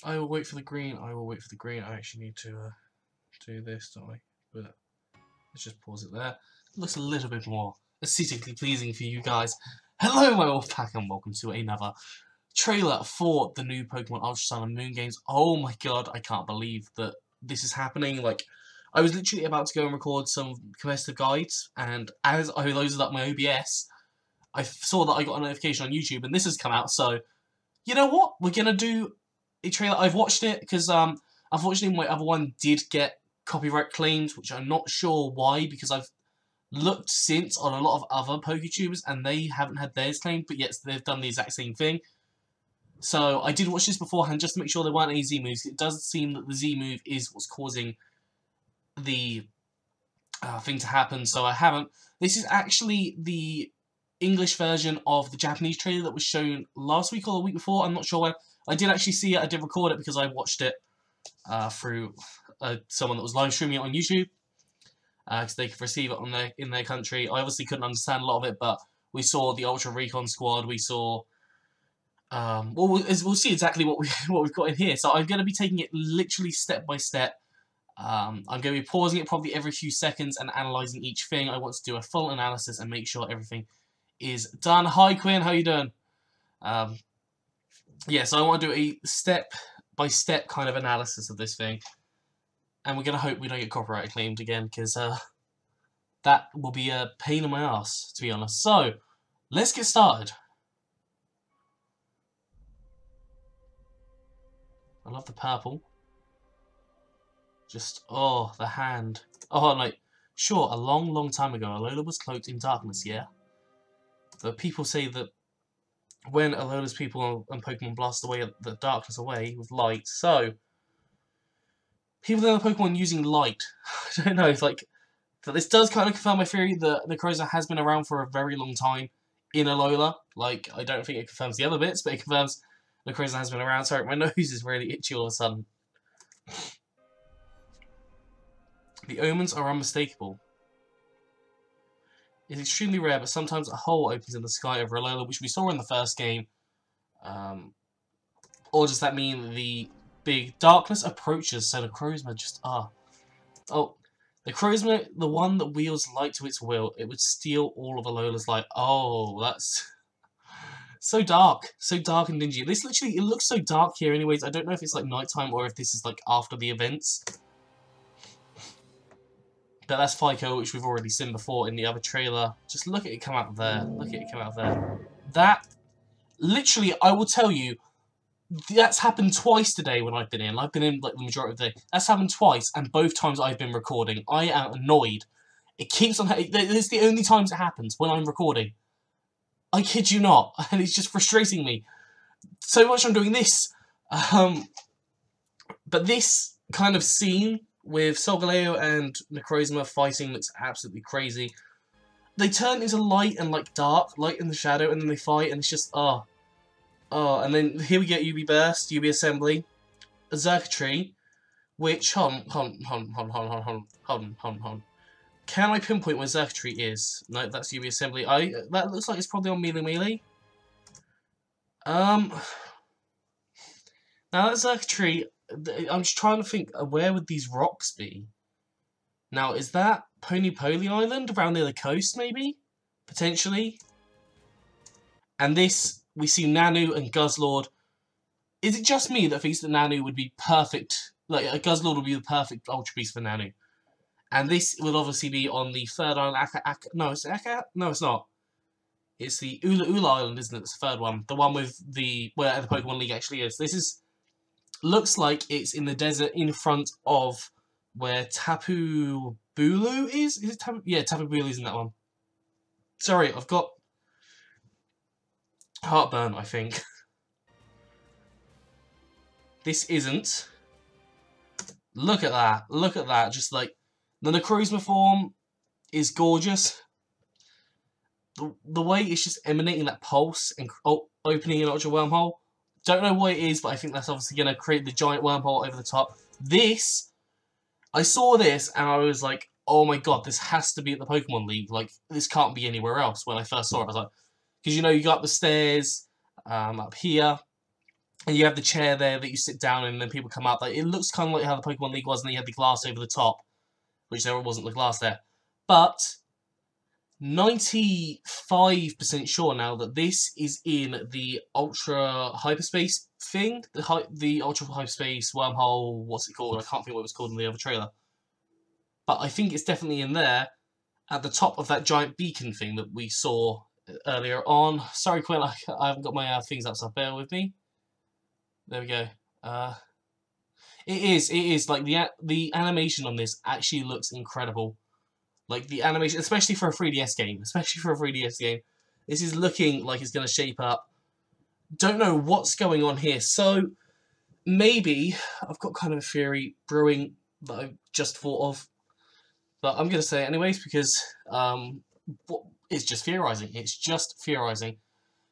I will wait for the green. I will wait for the green. I actually need to do this, don't I? But let's just pause it there. It looks a little bit more aesthetically pleasing for you guys. Hello, my Wolfpack, and welcome to another trailer for the new Pokemon Ultra Sun and Moon games. Oh my god, I can't believe that this is happening. Like, I was literally about to go and record some competitive guides, and as I loaded up my OBS, I saw that I got a notification on YouTube, and this has come out, so you know what? We're gonna do a trailer. I've watched it because unfortunately my other one did get copyright claims, which I'm not sure why, because I've looked since on a lot of other PokeTubers and they haven't had theirs claimed, but yet they've done the exact same thing. So I did watch this beforehand just to make sure there weren't any Z moves. It does seem that the Z move is what's causing the thing to happen, so I haven't. This is actually the English version of the Japanese trailer that was shown last week or the week before. I'm not sure when. I did actually see it. I did record it because I watched it through someone that was live streaming it on YouTube because they could receive it on in their country. I obviously couldn't understand a lot of it, but we saw the Ultra Recon Squad. We saw. Well, we'll see exactly what we've got in here. So I'm going to be taking it literally step by step. I'm going to be pausing it probably every few seconds and analysing each thing. I want to do a full analysis and make sure everything is done. Hi Quinn, how you doing? Yeah, so I want to do a step-by-step kind of analysis of this thing. And we're going to hope we don't get copyright claimed again, because that will be a pain in my ass, to be honest. So, let's get started. I love the purple. Just, oh, the hand. Oh, like, sure, a long, long time ago, Alola was cloaked in darkness, yeah? But people say that when Alola's people and Pokemon blast away the darkness away with light, so people in the Pokemon using light. I don't know, it's like, but this does kind of confirm my theory that Necrozma has been around for a very long time in Alola. Like, I don't think it confirms the other bits, but it confirms Necrozma has been around. Sorry, my nose is really itchy all of a sudden. The omens are unmistakable. It's extremely rare, but sometimes a hole opens in the sky over Alola, which we saw in the first game. Or does that mean the big darkness approaches, so the Necrozma just Oh, the Necrozma, the one that wields light to its will, it would steal all of Alola's light. Oh, that's so dark and dingy. This literally, it looks so dark here anyways. I don't know if it's like nighttime or if this is like after the events. But that's FICO, which we've already seen before in the other trailer. Just look at it come out of there. Look at it come out of there. That, literally, I will tell you, that's happened twice today when I've been in. I've been in like the majority of the day. That's happened twice, and both times I've been recording. I am annoyed. It keeps on. It's the only times it happens when I'm recording. I kid you not, and it's just frustrating me so much. I'm doing this, but this kind of scene with Solgaleo and Necrozma fighting looks absolutely crazy. They turn into light and like dark, light in the shadow, and then they fight, and it's just and then here we get UB Burst, UB Assembly, a Xurkitree, which, hold on. Can I pinpoint where Xurkitree is? No, that's UB Assembly. That looks like it's probably on Melee. Now that Xurkitree, I'm just trying to think, where would these rocks be? Now, is that Pony Poly Island around near the coast, maybe? Potentially? And this, we see Nanu and Guzzlord. Is it just me that thinks that Nanu would be perfect? Like, a Guzzlord would be the perfect Ultra Beast for Nanu. And this will obviously be on the third island. No, it's Aka? No, it's not. It's the Ula Ula Island, isn't it? It's the third one. The one with where the Pokemon League actually is. This is, looks like it's in the desert in front of where Tapu Bulu is? Is it Tapu? Yeah, Tapu Bulu is in that one. Sorry, I've got heartburn, I think. This isn't. Look at that. Look at that. Just like, the Necrozma form is gorgeous. The way it's just emanating that pulse and opening an Ultra Wormhole. Don't know what it is, but I think that's obviously going to create the giant wormhole over the top. This, I saw this and I was like, oh my god, this has to be at the Pokemon League. Like, this can't be anywhere else when I first saw it. I was like, because you know, you got up the stairs, up here, And you have the chair there that you sit down in, and then people come up. Like, it looks kind of like how the Pokemon League was, and then you had the glass over the top, which there wasn't the glass there. But 95% sure now that this is in the Ultra Hyperspace thing. The Ultra Hyperspace Wormhole, what's it called? I can't think what it was called in the other trailer. But I think it's definitely in there, at the top of that giant beacon thing that we saw earlier on. Sorry, Quinn, I haven't got my things up, so bear with me. There we go. It is. Like, the animation on this actually looks incredible. Like, the animation, especially for a 3DS game. This is looking like it's going to shape up. Don't know what's going on here. So, maybe, I've got kind of a theory brewing that I just thought of. But I'm going to say it anyways, because it's just theorizing.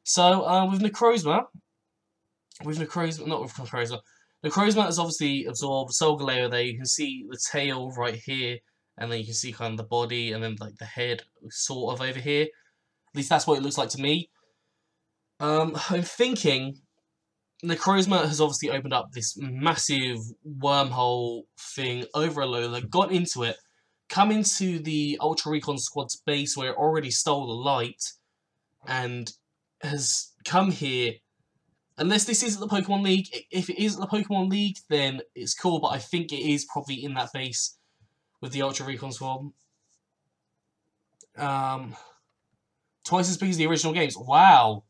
So, with Necrozma, Necrozma has obviously absorbed Solgaleo there. You can see the tail right here, and then you can see kind of the body, and then like the head sort of over here. At least that's what it looks like to me. I'm thinking Necrozma has obviously opened up this massive wormhole thing over Alola, got into it, come into the Ultra Recon Squad's base where it already stole the light, and has come here. Unless this is at the Pokemon League. If it is at the Pokemon League, then it's cool, but I think it is probably in that base with the Ultra Recon Squad. Twice as big as the original games. Wow.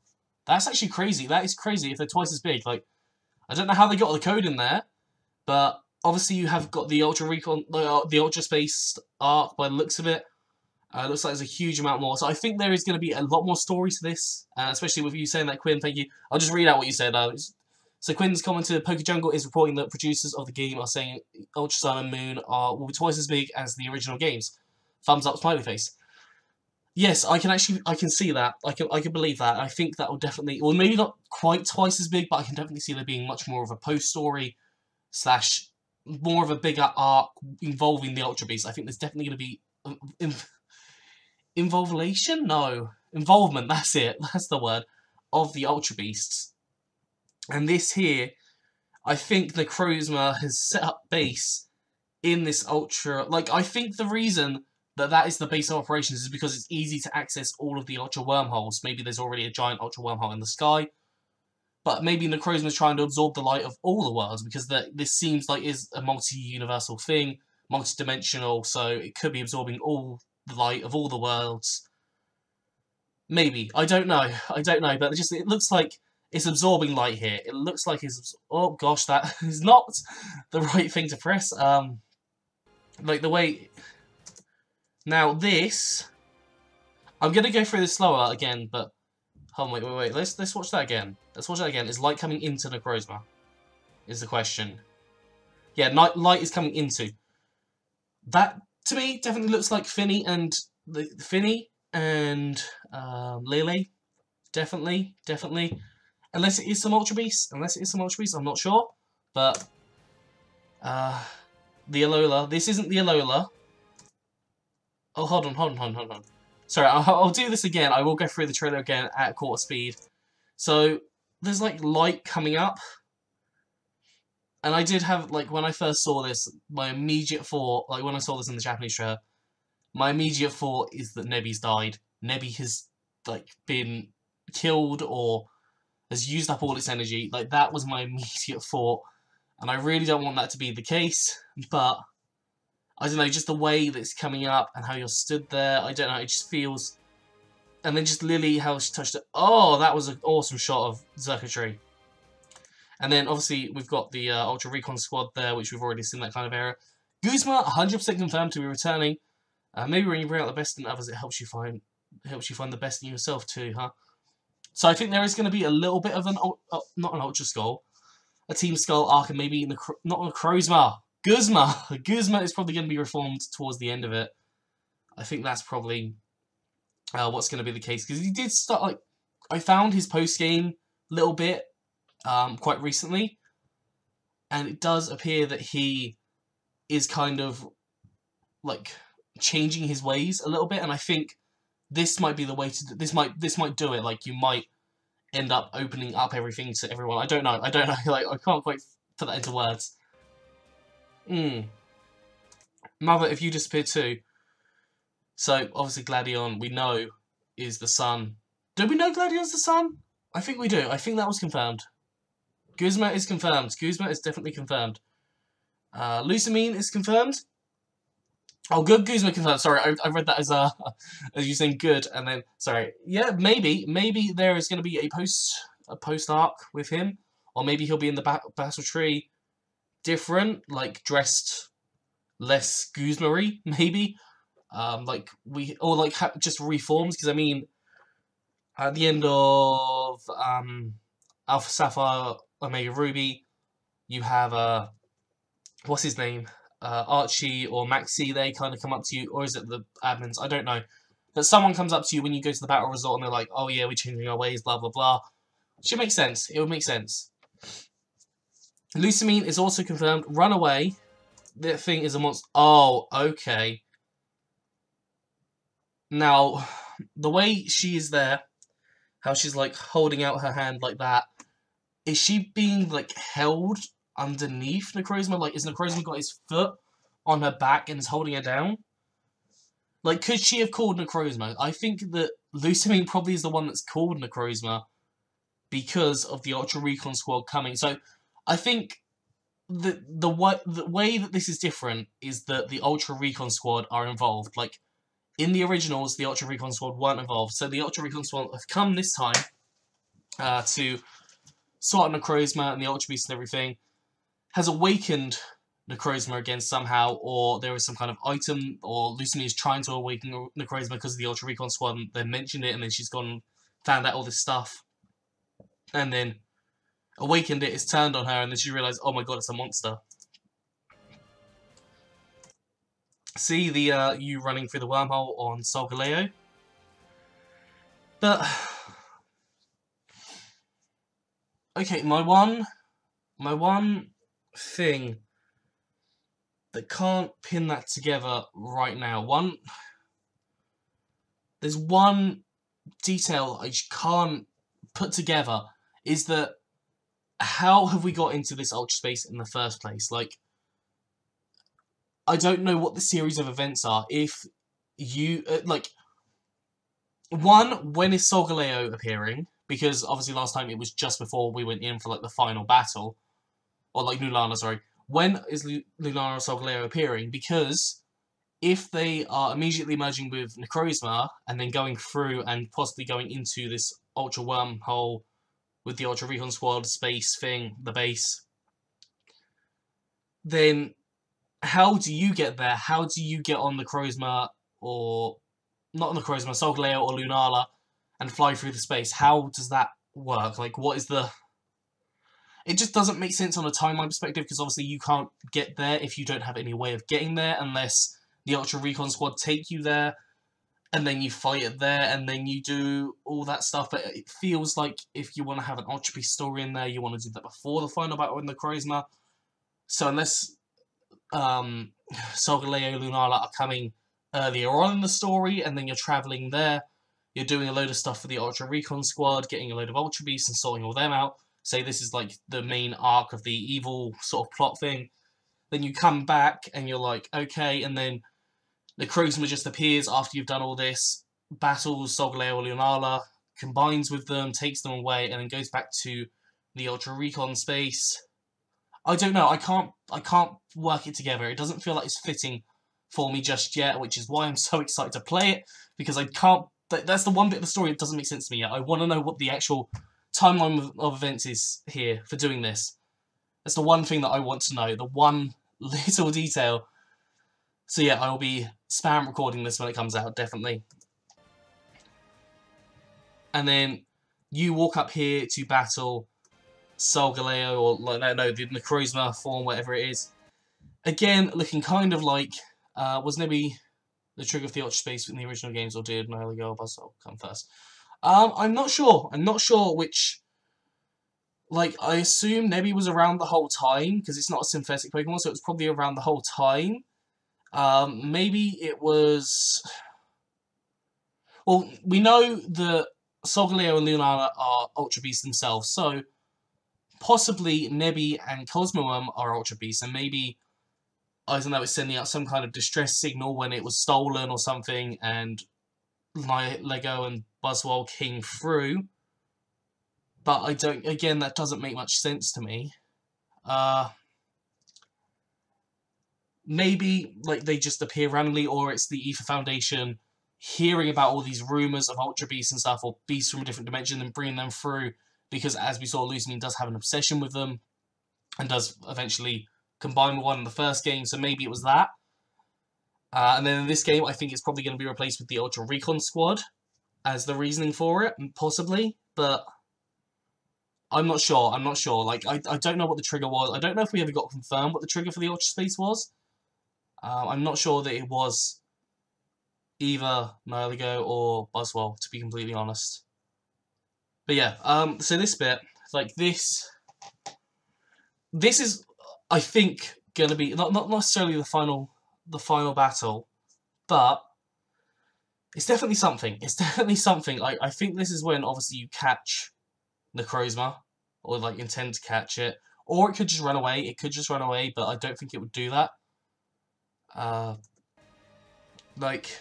That's actually crazy. That is crazy if they're twice as big. Like, I don't know how they got the code in there, but obviously you have got the Ultra Recon, the Ultra Space arc by the looks of it. It looks like there's a huge amount more. So I think there is going to be a lot more story to this, especially with you saying that, Quinn. Thank you. I'll just read out what you said. So Quinn's commented, PokeJungle is reporting that producers of the game are saying Ultra Sun and Moon will be twice as big as the original games. Thumbs up, smiley face. Yes, I can see that. I can believe that. I think that will definitely, well, maybe not quite twice as big, but I can definitely see there being much more of a post story / more of a bigger arc involving the Ultra Beast. I think there's definitely going to be involvement, that's it, that's the word, of the Ultra Beasts. And this here, I think Necrozma has set up base in this Ultra, like, I think the reason that is the base of operations is because it's easy to access all of the Ultra Wormholes. Maybe there's already a giant Ultra Wormhole in the sky, but maybe Necrozma is trying to absorb the light of all the worlds, because this seems like is a multi-universal thing, multi-dimensional, so it could be absorbing all the light of all the worlds. Maybe. I don't know, but it looks like it's absorbing light here. It looks like it's... Oh gosh, that is not the right thing to press. Like the way... Now this... I'm going to go through this slower again, but... Hold on, wait. Let's watch that again. Is light coming into Necrozma? Is the question. Yeah, light is coming into. That, to me, definitely looks like Finny and Lele. Definitely. Unless it is some Ultra Beast. I'm not sure. But, the Alola. This isn't the Alola. Oh, hold on. Sorry, I'll do this again. I will go through the trailer again at quarter speed. So, there's, like, light coming up. And I did have, like, when I first saw this, my immediate thought, like, when I saw this in the Japanese trailer, my immediate thought is that Nebby's died. Nebby has, like, been killed or has used up all its energy. Like, that was my immediate thought. And I really don't want that to be the case, but... I don't know, just the way that it's coming up and how you're stood there, I don't know, it just feels... And then just Lily, how she touched it. Oh, that was an awesome shot of Circuitry. And then, obviously, we've got the Ultra Recon Squad there, which we've already seen that kind of era. Guzma, 100% confirmed to be returning. Maybe when you bring out the best in others, it helps you find the best in yourself too, huh? So I think there is going to be a little bit of an... not an Ultra Skull. A Team Skull arc, and maybe not a Necrozma. Guzma is probably going to be reformed towards the end of it. I think that's probably what's going to be the case. Because he did start, like... I found his post-game little bit quite recently. And it does appear that he is kind of, like, changing his ways a little bit. And I think this might be the way to... This might do it. Like, you might end up opening up everything to everyone. I don't know. Like, I can't quite put that into words. Mother, if you disappear too. So, obviously Gladion, we know, is the son. Do we know Gladion's the son? I think we do. I think that was confirmed. Guzma is confirmed. Guzma is definitely confirmed. Lusamine is confirmed. Oh, good. Guzma confirmed. Sorry, I read that as you saying good, and then sorry. Yeah, maybe there is going to be a post arc with him, or maybe he'll be in the battle tree, different, like dressed less Guzma-y, maybe. Just reforms, because I mean, at the end of Alpha Sapphire Omega Ruby, you have what's his name? Archie or Maxi, they kind of come up to you, or is it the admins? I don't know. But someone comes up to you when you go to the battle resort and they're like, oh yeah, we're changing our ways, blah blah blah. Should make sense. It would make sense. Lusamine is also confirmed. Runaway, that thing is a monster. Oh, okay. Now, the way she is there, how she's like holding out her hand like that, is she being like held underneath Necrozma? Like, is Necrozma got his foot on her back and is holding her down? Like, could she have called Necrozma? I think that Lusamine probably is the one that's called Necrozma because of the Ultra Recon Squad coming. So, I think the way that this is different is that the Ultra Recon Squad are involved. Like, in the originals, the Ultra Recon Squad weren't involved. So, the Ultra Recon Squad have come this time to sort out Necrozma and the Ultra Beast and everything. Has awakened Necrozma again somehow, or there is some kind of item, or Lusamine is trying to awaken Necrozma because of the Ultra Recon Squad, and they mentioned it, and then she's gone and found out all this stuff, and then awakened it, it's turned on her, and then she realised, oh my god, it's a monster. See the you running through the wormhole on Solgaleo? But okay, my one thing that can't pin that together right now. There's one detail I just can't put together, is that how have we got into this ultra space in the first place? Like, I don't know what the series of events are. If you when is Solgaleo appearing? Because obviously last time it was just before we went in for like the final battle, or like Lunala, sorry. When is Lunala or Solgaleo appearing? Because if they are immediately merging with Necrozma and then going through and possibly going into this Ultra Wormhole with the Ultra Recon Squad space thing, the base, then how do you get there? How do you get on Necrozma, or not Necrozma, Solgaleo or Lunala, and fly through the space? How does that work? Like, what is the... It just doesn't make sense on a timeline perspective, because obviously you can't get there if you don't have any way of getting there, unless the Ultra Recon Squad take you there, and then you fight it there, and then you do all that stuff. But it feels like if you want to have an Ultra Beast story in there, you want to do that before the final battle in the Necrozma. So unless Solgaleo, Lunala are coming earlier on in the story, and then you're travelling there, you're doing a load of stuff for the Ultra Recon Squad, getting a load of Ultra Beasts and sorting all them out. Say this is like the main arc of the evil sort of plot thing. Then you come back and you're like, okay, and then Necrozma just appears after you've done all this, battles Solgaleo or Lunala, combines with them, takes them away, and then goes back to the Ultra Recon space. I don't know, I can't work it together. It doesn't feel like it's fitting for me just yet, which is why I'm so excited to play it, because I can't... That's the one bit of the story that doesn't make sense to me yet. I want to know what the actual timeline of events is here for doing this. That's the one thing that I want to know, the one little detail. So yeah, I will be spam recording this when it comes out, definitely. And then you walk up here to battle Solgaleo, or no, the Necrozma form, whatever it is. Again, looking kind of like, was maybe the trigger of the Ultra Space in the original games, or did no go Buzz come first? I'm not sure. I'm not sure which. Like, I assume Nebby was around the whole time, because it's not a synthetic Pokemon, so it was probably around the whole time. Maybe it was... Well, we know that Solgaleo and Lunala are Ultra Beasts themselves, so possibly Nebby and Cosmoem are Ultra Beasts, and maybe, I don't know, it's sending out some kind of distress signal when it was stolen or something, and Lego and Buzzwole came through. But I don't, again, that doesn't make much sense to me. Maybe, like, they just appear randomly, or it's the Ether Foundation hearing about all these rumours of Ultra Beasts and stuff, or beasts from a different dimension, and bringing them through, because as we saw, Lusamine does have an obsession with them, and does eventually combine with one in the first game, so maybe it was that. And then in this game, I think it's probably going to be replaced with the Ultra Recon Squad as the reasoning for it, possibly, but I'm not sure. Like, I don't know what the trigger was. I don't know if we ever got confirmed what the trigger for the Ultra Space was. I'm not sure that it was either Nihilego or Buzzwole, to be completely honest. But yeah, so this bit, like, this is, I think, going to be, not necessarily the final battle, but it's definitely something. It's definitely something. I think this is when, obviously, you catch Necrozma, or, like, intend to catch it, or it could just run away. It could just run away, but I don't think it would do that. Like,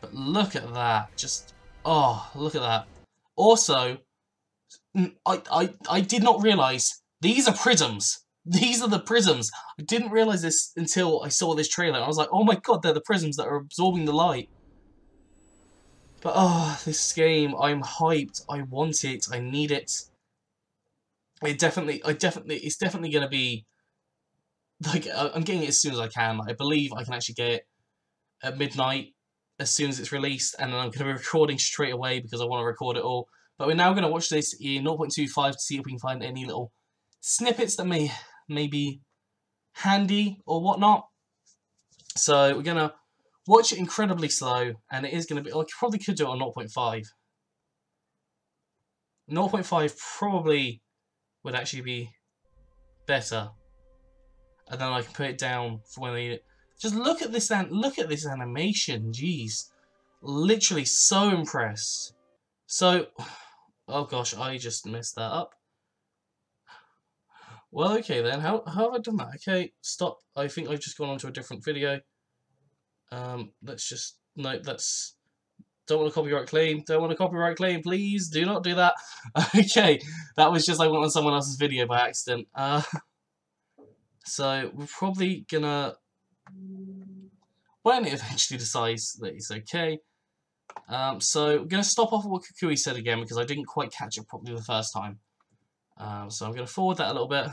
but look at that. Just, oh, look at that. Also, I did not realise, these are prisms. These are the prisms. I didn't realise this until I saw this trailer. I was like, oh my god, they're the prisms that are absorbing the light. But, oh, this game, I'm hyped. I want it. I need it. It's definitely going to be, like, I'm getting it as soon as I can. I believe I can actually get it at midnight as soon as it's released, and then I'm going to be recording straight away because I want to record it all. But we're now going to watch this in 0.25 to see if we can find any little snippets that may be handy or whatnot. So we're going to watch it incredibly slow, and it is going to be, I probably could do it on 0.5. 0.5 probably would actually be better. And then I can put it down for when I need it. Just look at this animation, jeez. Literally so impressed. So, oh gosh, I just messed that up. Well, okay then, how have I done that? Okay, stop. I think I've just gone on to a different video. Let's just, no, that's, don't want a copyright claim, please, do not do that. Okay, that was just, I went on someone else's video by accident. So, we're probably gonna, when it eventually decides that it's okay, so we're gonna stop off what Kukui said again, because I didn't quite catch it properly the first time. So I'm gonna forward that a little bit.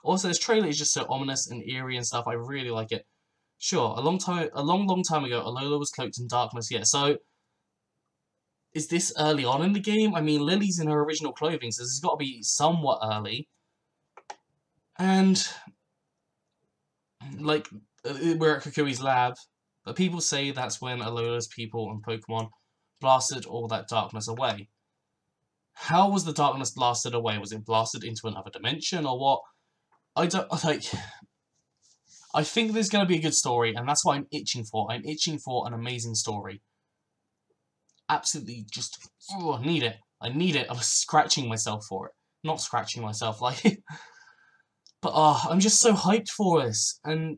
Also, this trailer is just so ominous and eerie and stuff, I really like it. Sure, a long time ago, Alola was cloaked in darkness, yeah, so is this early on in the game? I mean, Lily's in her original clothing, so this has got to be somewhat early. And, like, we're at Kukui's lab, but people say that's when Alola's people and Pokemon blasted all that darkness away. How was the darkness blasted away? Was it blasted into another dimension, or what? I don't, like, I think there's going to be a good story, and that's what I'm itching for. I'm itching for an amazing story. Absolutely, just, oh, I need it. I need it. I was scratching myself for it. Not scratching myself, like, but, I'm just so hyped for this, and,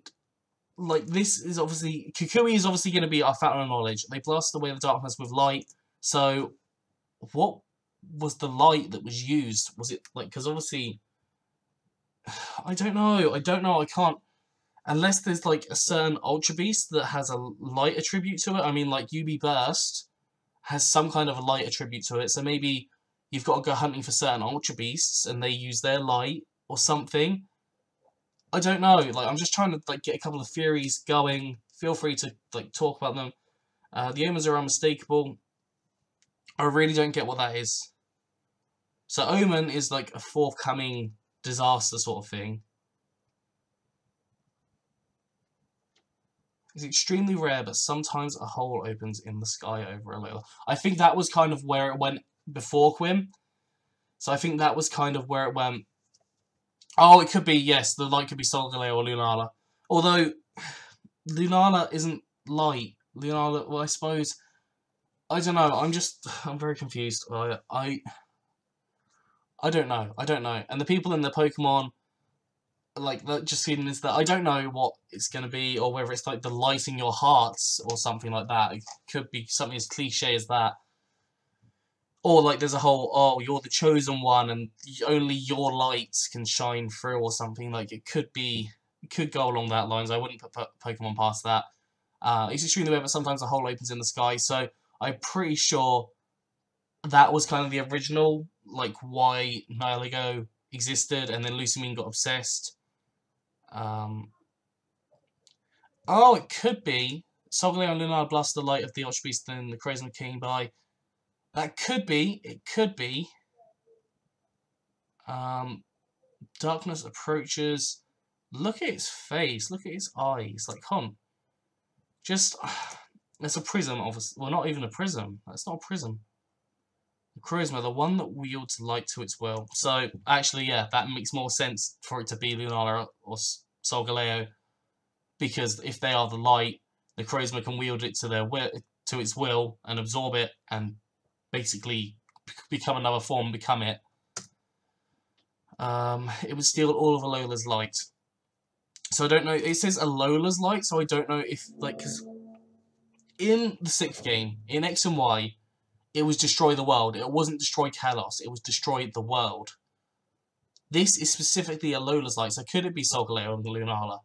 like, this is obviously, Kukui is obviously going to be our fountain of knowledge. They blasted away the darkness with light, so, what was the light that was used? Was it, like, because obviously, I don't know, I can't, unless there's, like, a certain Ultra Beast that has a light attribute to it. I mean, like, UB Burst has some kind of a light attribute to it, so maybe you've got to go hunting for certain Ultra Beasts, and they use their light, or something. I don't know, like, I'm just trying to, like, get a couple of theories going. Feel free to, like, talk about them. The omens are unmistakable. I really don't get what that is. So omen is, like, a forthcoming disaster sort of thing. It's extremely rare, but sometimes a hole opens in the sky over Alola. I think that was kind of where it went before Quim. So I think that was kind of where it went. Oh, it could be, yes, the light could be Solgaleo or Lunala. Although, Lunala isn't light. Lunala, well, I suppose, I don't know. I'm very confused. I don't know. I don't know. And the people in the Pokemon, like, just feeling is that I don't know what it's going to be, or whether it's like the light in your hearts or something like that. It could be something as cliche as that. Or like there's a whole, oh, you're the chosen one and only your light can shine through or something. Like it could go along that lines. I wouldn't put Pokemon past that. It's extremely weird, but sometimes a hole opens in the sky. So I'm pretty sure that was kind of the original, like why Nihilego existed, and then Lusamine got obsessed. Oh, it could be Solgaleo and Lunar blast the light of the Ultra Beast and the Crazed King by. That could be. It could be. Darkness approaches. Look at its face. Look at its eyes. Like, just. It's a prism, obviously. Well, not even a prism. That's not a prism. The Charisma, the one that wields light to its will. So, actually, yeah, that makes more sense for it to be Lunala or Solgaleo. Because if they are the light, the Charisma can wield it to its will and absorb it and basically become another form, become it. It would steal all of Alola's light. So I don't know. It says Alola's light, so I don't know if, like, because in the 6th game, in X and Y, it was destroy the world. It wasn't destroy Kalos. It was destroy the world. This is specifically Alola's light, so could it be Solgaleo and Lunala?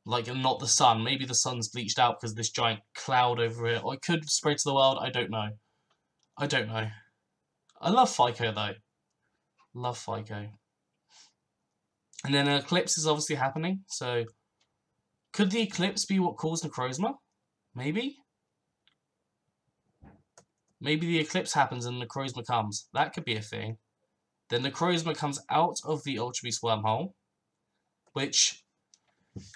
Like, not the sun. Maybe the sun's bleached out because of this giant cloud over it. Or it could spread to the world. I don't know. I don't know. I love Fico, though. Love Fico. And then an eclipse is obviously happening. So, could the eclipse be what caused Necrozma? Maybe? Maybe the eclipse happens and Necrozma comes. That could be a thing. Then Necrozma comes out of the Ultra Beast wormhole. Which,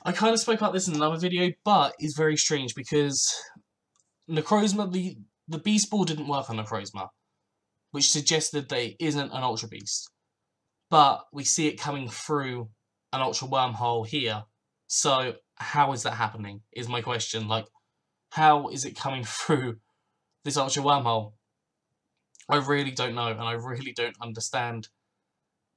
I kind of spoke about this in another video, but is very strange because Necrozma, the Beast Ball didn't work on Necrozma, which suggested that it isn't an Ultra Beast. But we see it coming through an Ultra Wormhole here. So, how is that happening, is my question. Like, how is it coming through this Ultra Wormhole? I really don't know, and I really don't understand.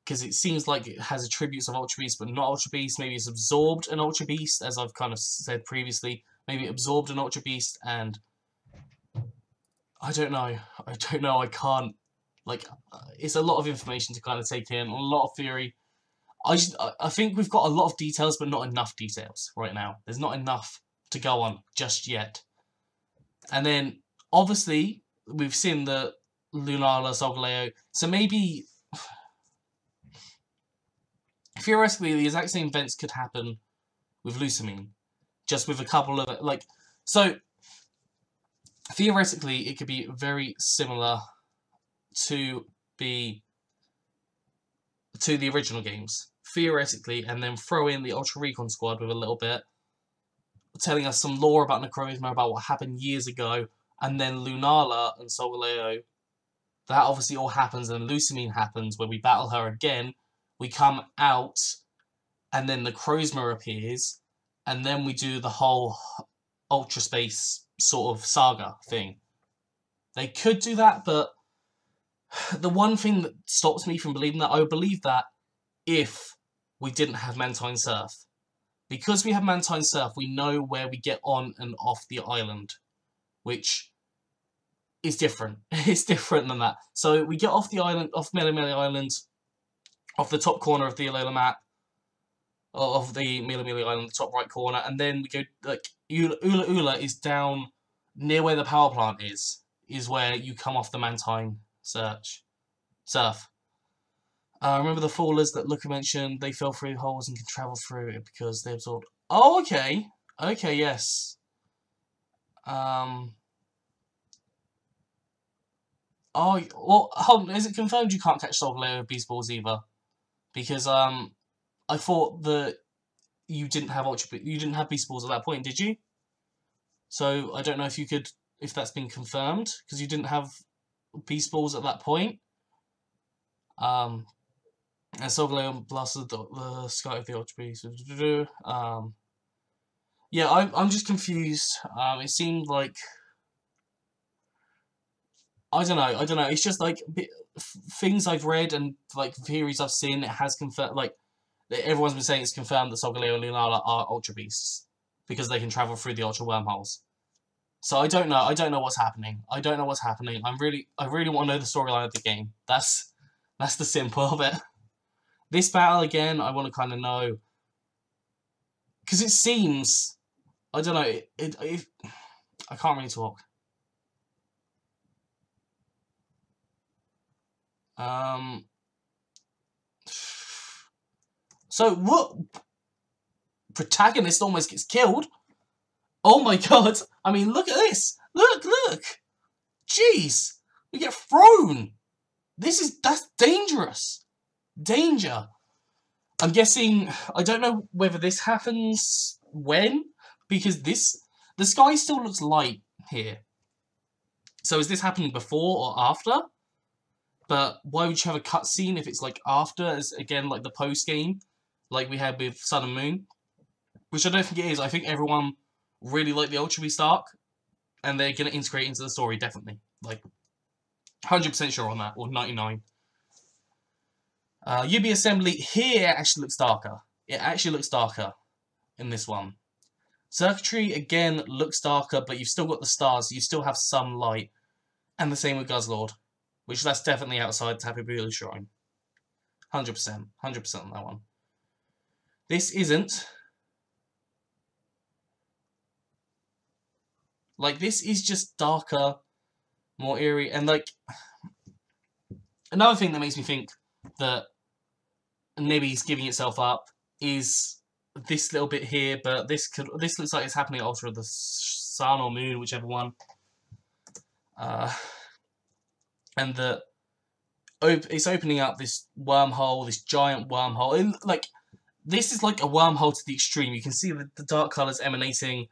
Because it seems like it has attributes of Ultra Beast, but not Ultra Beast. Maybe it's absorbed an Ultra Beast, as I've kind of said previously. Maybe it absorbed an Ultra Beast, and I don't know. I don't know. I can't. Like, it's a lot of information to kind of take in, a lot of theory. I think we've got a lot of details, but not enough details right now. There's not enough to go on just yet. And then, obviously, we've seen the Lunala, Solgaleo, so maybe theoretically, the exact same events could happen with Lusamine, just with a couple of, like, so, theoretically, it could be very similar to the original games, theoretically, and then throw in the Ultra Recon Squad with a little bit, telling us some lore about Necrozma, about what happened years ago, and then Lunala and Solgaleo, that obviously all happens, and Lusamine happens, where we battle her again, we come out, and then Necrozma appears, and then we do the whole Ultra Space sort of saga thing. They could do that, but the one thing that stops me from believing that, I would believe that if we didn't have Mantine Surf. Because we have Mantine Surf, we know where we get on and off the island, which is different. It's different than that. So we get off the island, off Melemele Island, off the top corner of the Alola map, of the Melemele Island, the top right corner, and then we go, like, Ula is down near where the power plant is where you come off the Mantine Surf. Remember the fallers that Luca mentioned? They fell through holes and can travel through it because they absorbed. Oh, okay. Okay, yes. Oh, well, hold on. Is it confirmed you can't catch Solgaleo with Beast Balls either? Because, I thought that you didn't have Beast Balls at that point, did you? So, I don't know if that's been confirmed, because you didn't have Beast Balls at that point. And Solgaleo blasted the sky of the Ultra Beast. Yeah, I'm just confused. It seemed like I don't know. It's just like things I've read and like theories I've seen. It has confirmed, like everyone's been saying it's confirmed that Solgaleo and Lunala are Ultra Beasts because they can travel through the Ultra Wormholes. So I don't know. I don't know what's happening. I really want to know the storyline of the game. That's the simple of it. This battle again, I want to kind of know because it seems, I don't know. I can't really talk. So what? Protagonist almost gets killed. Oh my god! I mean, look at this. Look. Jeez, we get thrown. That's dangerous. Danger. I'm guessing. I don't know whether this happens when, because the sky still looks light here. So is this happening before or after? But why would you have a cutscene if it's like after, as again like the post game, like we had with Sun and Moon, which I don't think it is. I think everyone really liked the Ultra Beast arc, and they're gonna integrate into the story definitely, like 100% sure on that, or 99. UB Assembly here actually looks darker. It actually looks darker in this one. Circuitry again looks darker, but you've still got the stars. You still have some light, and the same with Guzzlord. Which that's definitely outside Tapu Bulu Shrine. 100%. 100% on that one. This isn't. Like, this is just darker, more eerie. And, like, another thing that makes me think that maybe he's giving itself up is this little bit here. But this looks like it's happening at Ultra of the Sun or Moon, whichever one. And that it's opening up this wormhole, this giant wormhole. And, like, this is like a wormhole to the extreme. You can see the dark colours emanating.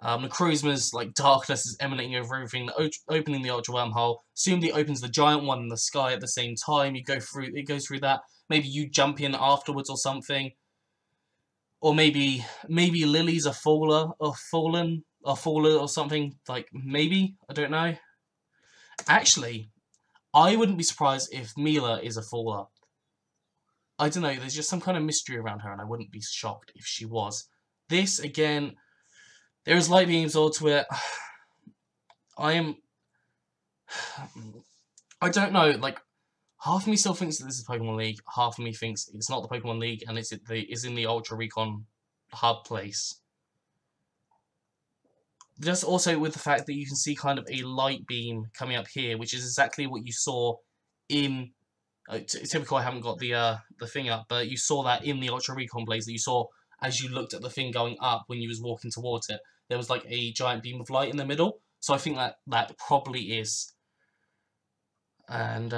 Necrozma's like darkness is emanating over everything. Opening the Ultra wormhole. Assumably opens the giant one in the sky at the same time. It goes through that. Maybe you jump in afterwards or something. Or maybe Lily's a faller or something. Like, maybe, I don't know. Actually, I wouldn't be surprised if Mila is a faller. I don't know, there's just some kind of mystery around her, and I wouldn't be shocked if she was. This, again, there is light being absorbed to it. I don't know, like, half of me still thinks that this is Pokemon League, half of me thinks it's not the Pokemon League, and it's in the Ultra Recon hub place. Just also with the fact that you can see kind of a light beam coming up here, which is exactly what you saw in... typical, I haven't got the thing up, but you saw that in the Ultra Recon Blaze that you saw as you looked at the thing going up when you was walking towards it. There was like a giant beam of light in the middle, so I think that probably is. And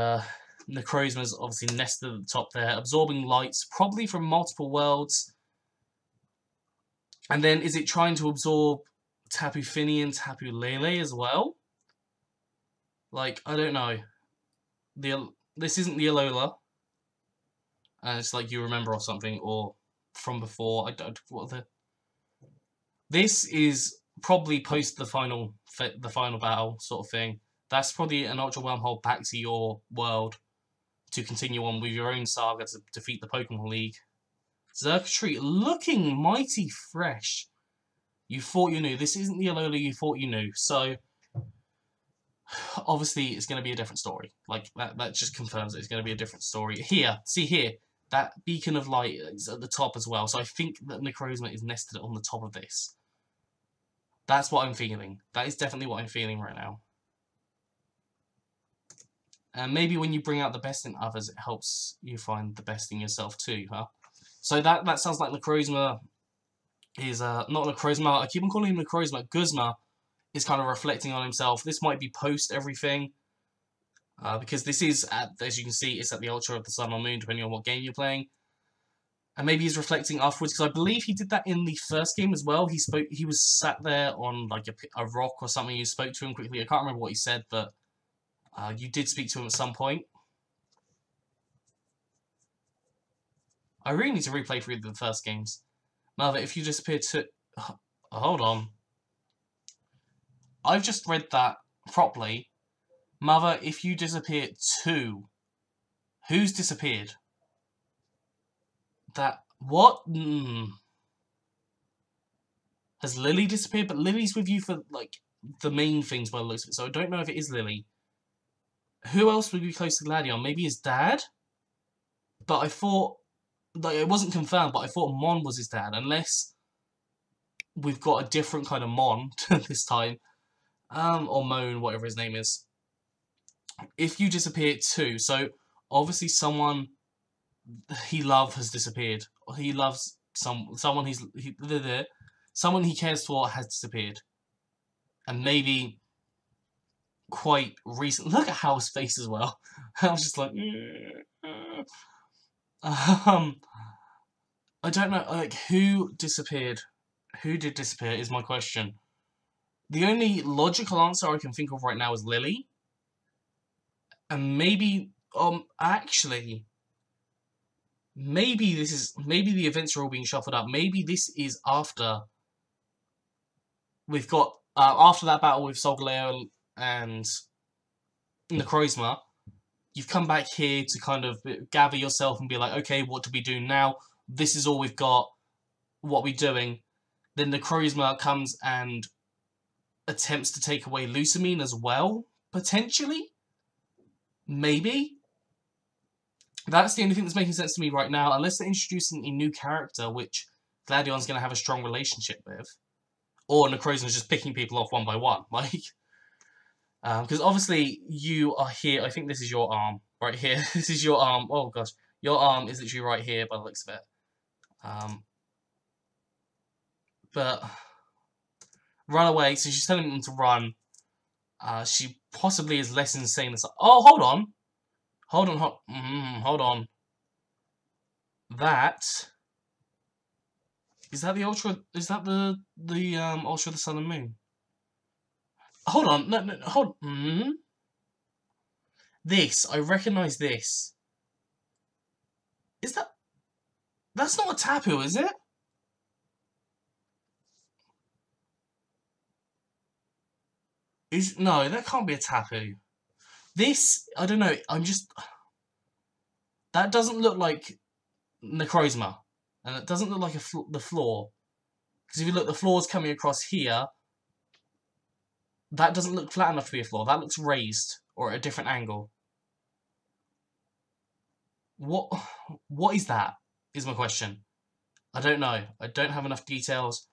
Necrozma's obviously nested at the top there, absorbing lights, probably from multiple worlds. And then is it trying to absorb Tapu Fini and Tapu Lele as well? Like, I don't know. This isn't the Alola. And it's like you remember or something, or from before. This is probably post the final battle sort of thing. That's probably an Ultra Wormhole back to your world to continue on with your own saga to defeat the Pokemon League. Circuitry looking mighty fresh. You thought you knew. This isn't the Alola you thought you knew. So, obviously, it's going to be a different story. Like, that just confirms it's going to be a different story. Here, see here, that beacon of light is at the top as well. So I think that Necrozma is nested on the top of this. That's what I'm feeling. That is definitely what I'm feeling right now. And maybe when you bring out the best in others, it helps you find the best in yourself too, huh? So that sounds like Necrozma is, not Necrozma, I keep on calling him Necrozma, Guzma is kind of reflecting on himself. This might be post everything, because this is, as you can see, it's at the Ultra of the Sun or Moon, depending on what game you're playing. And maybe he's reflecting afterwards, because I believe he did that in the first game as well. He was sat there on like a rock or something, you spoke to him quickly, I can't remember what he said, but you did speak to him at some point. I really need to replay through the first games. Mother, if you disappeared to... hold on. I've just read that properly. Mother, if you disappear too, who's disappeared? That, what? Has Lily disappeared? But Lily's with you for, like, the main things by the looks of it, so I don't know if it is Lily. Who else would be close to Gladion? Maybe his dad? But I thought, like, it wasn't confirmed, but I thought Mon was his dad, unless we've got a different kind of Mon this time. Or Moan, whatever his name is. If you disappear too, so obviously someone he loves has disappeared. He loves someone someone he cares for has disappeared. And maybe quite recent. Look at Howl's face as well. I was just like, I don't know, like, who disappeared? Who did disappear is my question. The only logical answer I can think of right now is Lily. And maybe, actually, maybe the events are all being shuffled up. Maybe this is after we've got, after that battle with Solgaleo and Necrozma, you've come back here to kind of gather yourself and be like, okay, what do we do now? This is all we've got. What are we doing? Then Necrozma comes and attempts to take away Lusamine as well, potentially? Maybe? That's the only thing that's making sense to me right now, unless they're introducing a new character which Gladion's going to have a strong relationship with. Or Necrozma's just picking people off one by one. Like, because obviously you are here. I think this is your arm right here. This is your arm. Oh gosh, your arm is literally right here by the looks of it. But run away. So she's telling them to run. She possibly is less insane. As oh, hold on. Hold on. That is that the Ultra? Is that the Ultra of the Sun and Moon? Hold on, no, hold. This, I recognise this. Is that? That's not a Tapu, is it? No, that can't be a Tapu. This, I don't know. That doesn't look like Necrozma, and it doesn't look like the floor. Because if you look, the floor's coming across here. That doesn't look flat enough to be a floor. That looks raised, or at a different angle. What is that? Is my question. I don't know. I don't have enough details.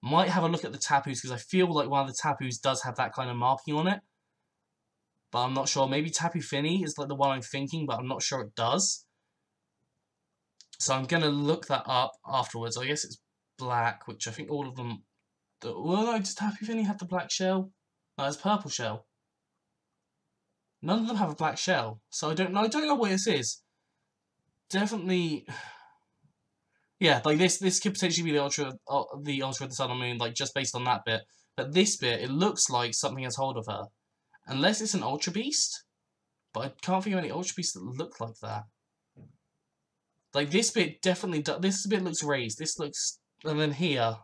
Might have a look at the Tapus, because I feel like one of the Tapus does have that kind of marking on it. But I'm not sure. Maybe Tapu Fini is like the one I'm thinking, but I'm not sure it does. So I'm going to look that up afterwards. I guess it's black, which I think all of them... Well, no, does Tapu Fini have the black shell? No, it's purple shell. None of them have a black shell. So I don't know what this is. Definitely... Yeah, like this could potentially be the Ultra of the Sun and Moon, like just based on that bit. But this bit, it looks like something has hold of her. Unless it's an Ultra Beast. But I can't think of any Ultra Beasts that look like that. Like this bit definitely does. This bit looks raised. This looks... And then here...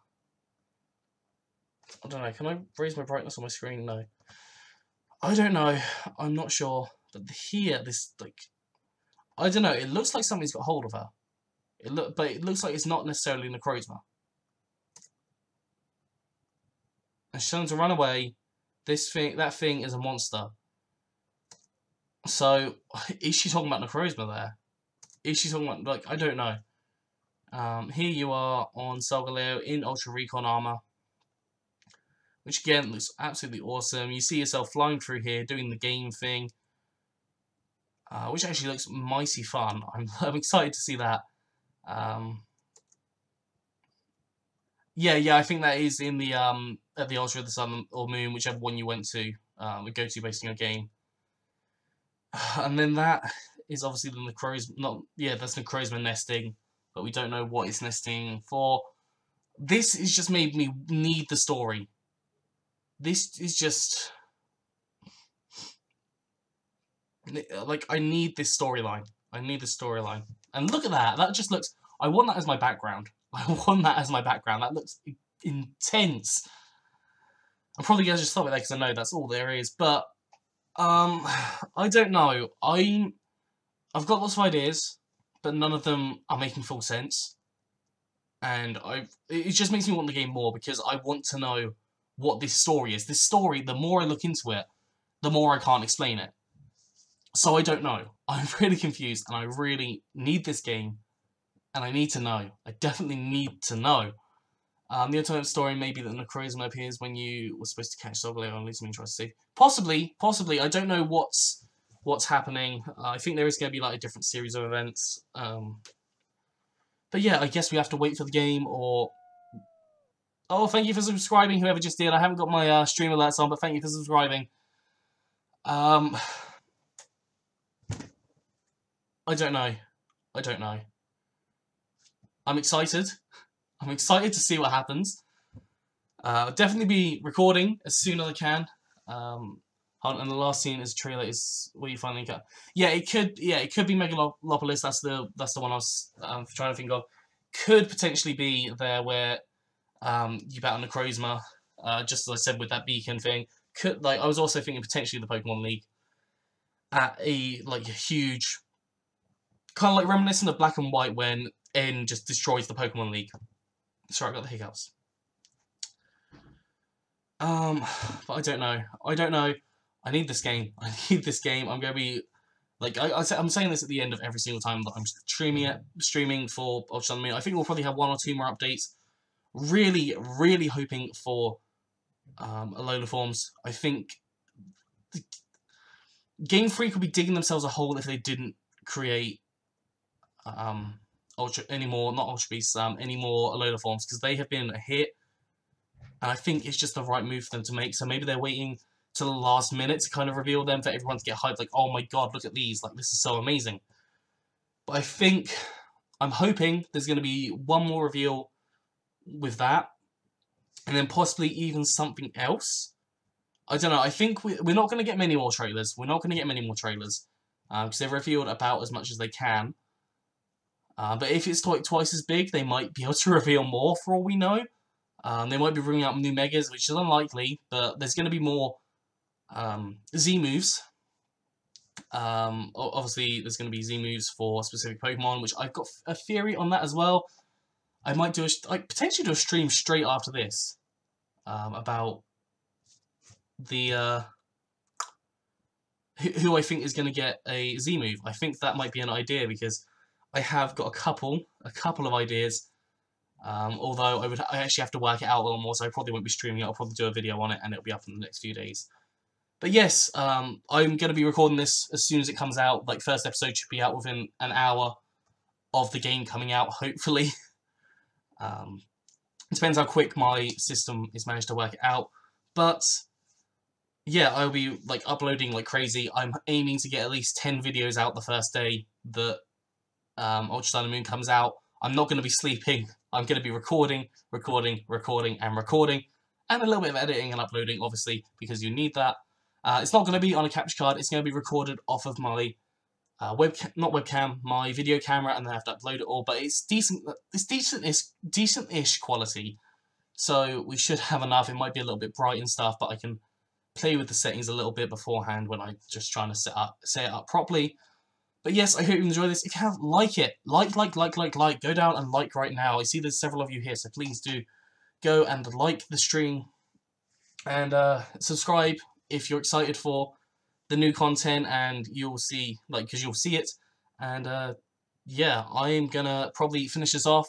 I don't know. Can I raise my brightness on my screen? No. I don't know. I'm not sure. But here, this, like... I don't know. It looks like something's got hold of her. But it looks like it's not necessarily Necrozma. And she's trying to run away. That thing is a monster. So, is she talking about Necrozma there? Is she talking about, like, I don't know. Here you are on Solgaleo in Ultra Recon armor. Which again looks absolutely awesome. You see yourself flying through here, doing the game thing. Which actually looks mighty fun. I'm excited to see that. Yeah, I think that is in the at the Ultra of the Sun or Moon, whichever one you went to, would go to based on your game. And then that is obviously the Necrozma. That's Necrozma nesting, but we don't know what it's nesting for. This has just made me need the story. This is just like I need this storyline. I need the storyline. And look at that. That just looks... I want that as my background. I want that as my background. That looks intense. I'm probably going to just stop it there because I know that's all there is. But I don't know. I've got lots of ideas, but none of them are making full sense. And it just makes me want the game more because I want to know what this story is. This story, the more I look into it, the more I can't explain it. So I don't know. I'm really confused, and I really need this game, and I need to know. I definitely need to know. The alternate story may be that Necrozma appears when you were supposed to catch Sogoleo and leads me to see. Possibly. I don't know what's happening. I think there is going to be like a different series of events. But yeah, I guess we have to wait for the game, or... Oh, thank you for subscribing, whoever just did. I haven't got my stream alerts on, but thank you for subscribing. I don't know. I don't know. I'm excited. I'm excited to see what happens. I'll definitely be recording as soon as I can. And the last scene is a trailer is where you finally get. Yeah, it could be Megalopolis. That's the one I was trying to think of. Could potentially be there where you battle Necrozma, just as I said with that beacon thing. I was also thinking potentially the Pokemon League at a huge, kind of like reminiscent of Black and White when N just destroys the Pokemon League. Sorry, I got the hiccups. But I don't know. I need this game. I'm gonna be I'm saying this at the end of every single time that I'm streaming for Ultra Sun and Moon. I think we'll probably have 1 or 2 more updates. Really, really hoping for Alola forms. I think Game Freak would be digging themselves a hole if they didn't create Ultra anymore, not Ultra Beasts, any more Alola forms, because they have been a hit, and I think it's just the right move for them to make. So maybe they're waiting to the last minute to kind of reveal them for everyone to get hyped, like, oh my god, look at these, like, this is so amazing. But I'm hoping there's going to be one more reveal with that, and then possibly even something else. I don't know, I think we're not going to get many more trailers. Because they've revealed about as much as they can. But if it's like twice as big, they might be able to reveal more for all we know. They might be bringing out new Megas, which is unlikely, but there's going to be more Z moves. Obviously, there's going to be Z moves for specific Pokemon, which I've got a theory on that as well. I might potentially do a stream straight after this about the who I think is going to get a Z move. I think that might be an idea because I have got a couple of ideas. Although I actually have to work it out a little more, so I probably won't be streaming it. I'll probably do a video on it, and it'll be up in the next few days. But yes, I'm going to be recording this as soon as it comes out. Like, first episode should be out within an hour of the game coming out, hopefully. It depends how quick my system is managed to work it out. But yeah, I'll be uploading like crazy. I'm aiming to get at least 10 videos out the first day that Ultra Sun and Moon comes out. I'm not going to be sleeping. I'm going to be recording, and a little bit of editing and uploading, obviously, because you need that. It's not going to be on a capture card. It's going to be recorded off of my my video camera, and then I have to upload it all. But it's decent. It's decent-ish quality. So we should have enough. It might be a little bit bright and stuff, but I can play with the settings a little bit beforehand when I'm just trying to set it up properly. But yes, I hope you enjoy this. If you have, like it. Like. Go down and like right now. I see there's several of you here, so please do go and like the stream. And subscribe if you're excited for the new content, and you'll see, because you'll see it. And yeah, I'm gonna probably finish this off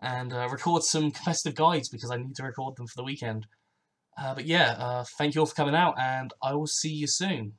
and record some competitive guides, because I need to record them for the weekend. But yeah, thank you all for coming out, and I will see you soon.